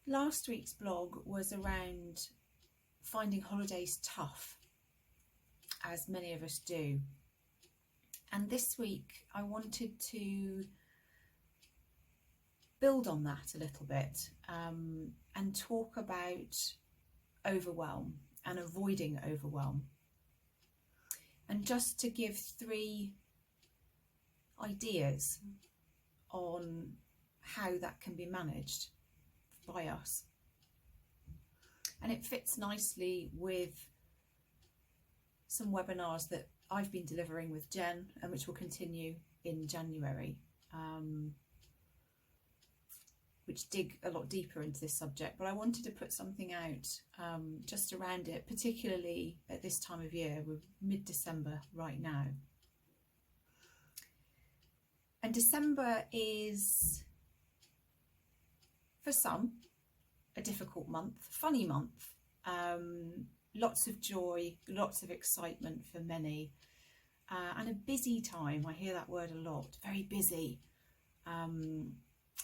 Last week's blog was around finding holidays tough, as many of us do. And this week I wanted to build on that a little bit and talk about overwhelm and avoiding overwhelm. And just to give 3 ideas on how that can be managed by us. And it fits nicely with some webinars that I've been delivering with Jen and which will continue in January, which dig a lot deeper into this subject. But I wanted to put something out just around it, particularly at this time of year. We're mid-December right now. And December is, for some, a difficult month, funny month, lots of joy, lots of excitement for many, and a busy time. I hear that word a lot, very busy,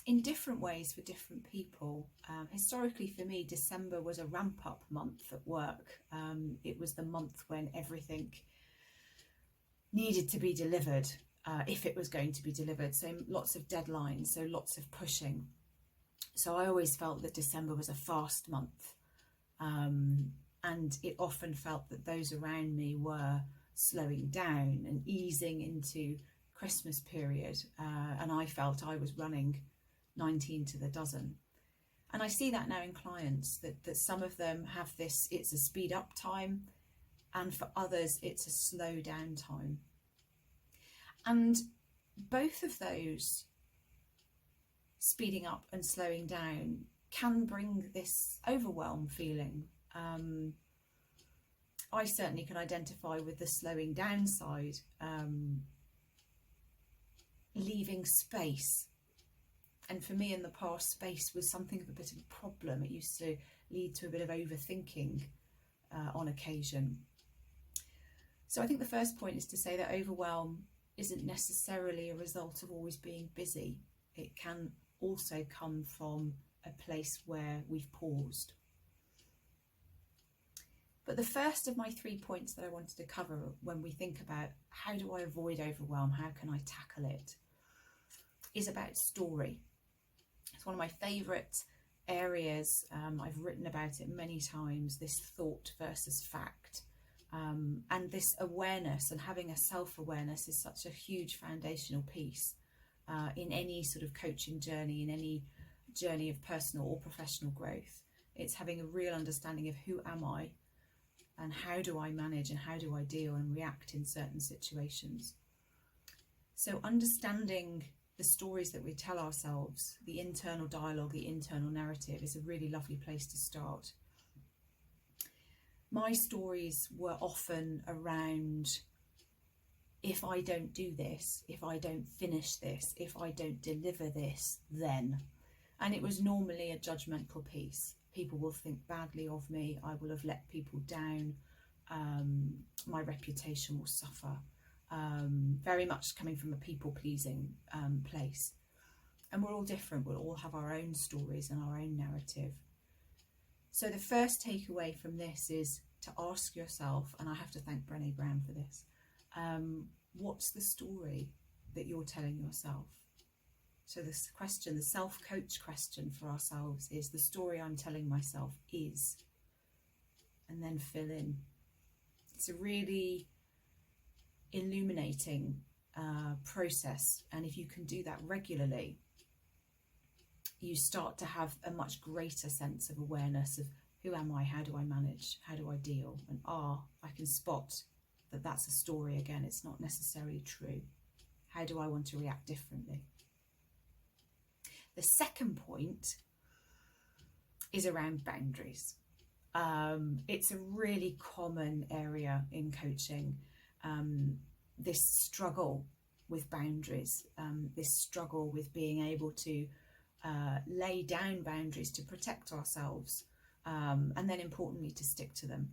in different ways for different people. Historically for me, December was a ramp-up month at work. It was the month when everything needed to be delivered, if it was going to be delivered. So lots of deadlines, so lots of pushing. So I always felt that December was a fast month, and it often felt that those around me were slowing down and easing into Christmas period, and I felt I was running 19 to the dozen. And I see that now in clients, that some of them have this, it's a speed up time, and for others it's a slow down time. And both of those, speeding up and slowing down, can bring this overwhelm feeling. I certainly can identify with the slowing down side, leaving space. And for me in the past, space was something of a bit of a problem. It used to lead to a bit of overthinking on occasion. So I think the first point is to say that overwhelm isn't necessarily a result of always being busy. It can also come from a place where we've paused. But the first of my 3 points that I wanted to cover when we think about how do I avoid overwhelm, how can I tackle it, is about story. It's one of my favourite areas. I've written about it many times, this thought versus fact. And this awareness and having a self-awareness is such a huge foundational piece in any sort of coaching journey, in any journey of personal or professional growth. It's having a real understanding of who am I and how do I manage and how do I deal and react in certain situations. So understanding the stories that we tell ourselves, the internal dialogue, the internal narrative, is a really lovely place to start. My stories were often around, if I don't do this, if I don't finish this, if I don't deliver this, then. And it was normally a judgmental piece. People will think badly of me, I will have let people down, my reputation will suffer. Very much coming from a people-pleasing place. And we're all different, we'll all have our own stories and our own narrative. So the first takeaway from this is to ask yourself, and I have to thank Brené Brown for this, what's the story that you're telling yourself? So this question, the self-coach question for ourselves is, the story I'm telling myself is, and then fill in. It's a really illuminating process, and if you can do that regularly, you start to have a much greater sense of awareness of who am I, how do I manage, how do I deal, and I can spot that that's a story again, it's not necessarily true. How do I want to react differently? The second point is around boundaries. It's a really common area in coaching, this struggle with boundaries, this struggle with being able to lay down boundaries to protect ourselves, and then importantly to stick to them.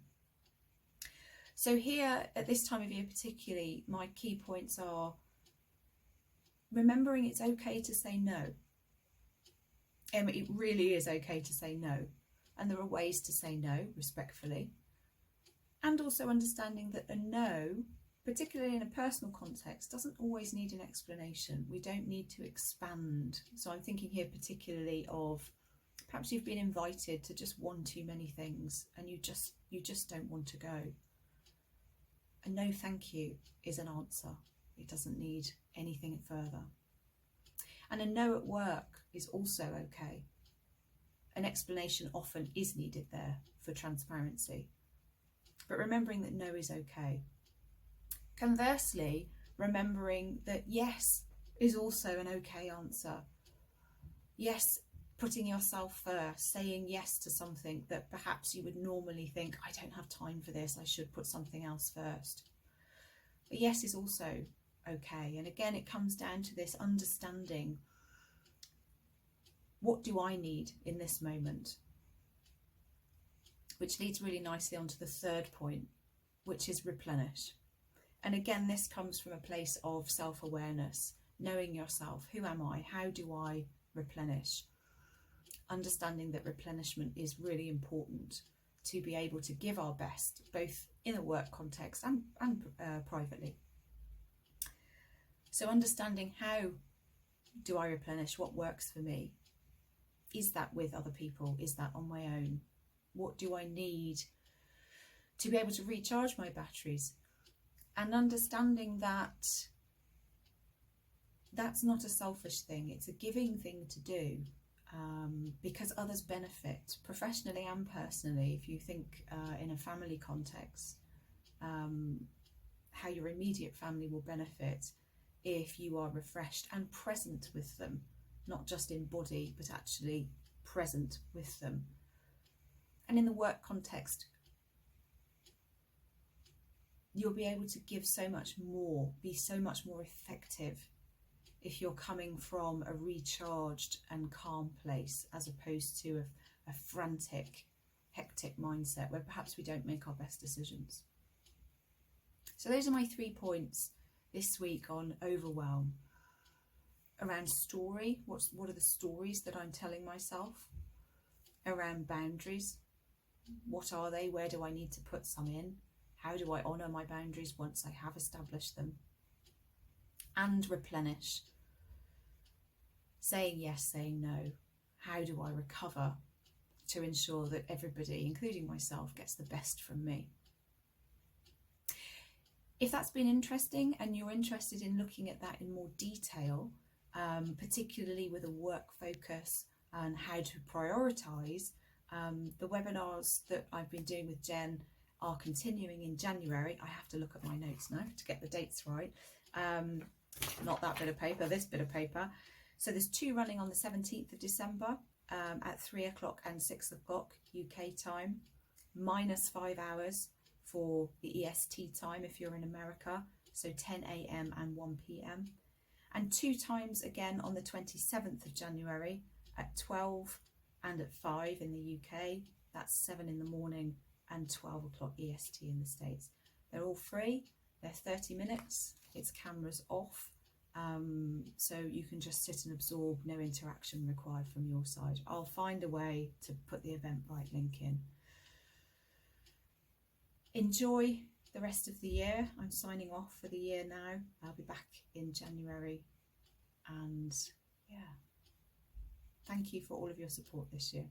So here at this time of year particularly, my key points are remembering it's okay to say no. It really is okay to say no. And there are ways to say no respectfully. And also understanding that a no, particularly in a personal context, doesn't always need an explanation. We don't need to expand. So I'm thinking here particularly of perhaps you've been invited to just one too many things and you just don't want to go. A no thank you is an answer. It doesn't need anything further. And a no at work is also okay. An explanation often is needed there for transparency. But remembering that no is okay. Conversely, remembering that yes is also an okay answer. Yes, putting yourself first, saying yes to something that perhaps you would normally think, I don't have time for this, I should put something else first. But yes is also okay. And again, it comes down to this understanding, what do I need in this moment? Which leads really nicely onto the third point, which is replenish. And again, this comes from a place of self-awareness, knowing yourself. Who am I? How do I replenish? Understanding that replenishment is really important to be able to give our best, both in a work context and privately. So understanding, how do I replenish? What works for me? Is that with other people? Is that on my own? What do I need to be able to recharge my batteries? And understanding that that's not a selfish thing, it's a giving thing to do, because others benefit professionally and personally. If you think in a family context, how your immediate family will benefit if you are refreshed and present with them, not just in body, but actually present with them. And in the work context, you'll be able to give so much more, be so much more effective if you're coming from a recharged and calm place, as opposed to a frantic, hectic mindset where perhaps we don't make our best decisions. So those are my 3 points this week on overwhelm. Around story, what are the stories that I'm telling myself? Around boundaries, what are they? Where do I need to put some in? How do I honour my boundaries once I have established them? And replenish. Saying yes, saying no. How do I recover to ensure that everybody, including myself, gets the best from me? If that's been interesting and you're interested in looking at that in more detail, particularly with a work focus and how to prioritise, the webinars that I've been doing with Jen are continuing in January. I have to look at my notes now to get the dates right. Not that bit of paper, this bit of paper. So there's 2 running on the 17th of December at 3 o'clock and 6 o'clock UK time, minus 5 hours for the EST time if you're in America, so 10 a.m. and 1 p.m. And 2 times again on the 27th of January at 12 and at 5 in the UK. That's 7 in the morning and 12 o'clock EST in the States. They're all free. They're 30 minutes. It's cameras off. So you can just sit and absorb, no interaction required from your side. I'll find a way to put the Eventbrite link in. Enjoy the rest of the year. I'm signing off for the year now. I'll be back in January. And yeah, thank you for all of your support this year.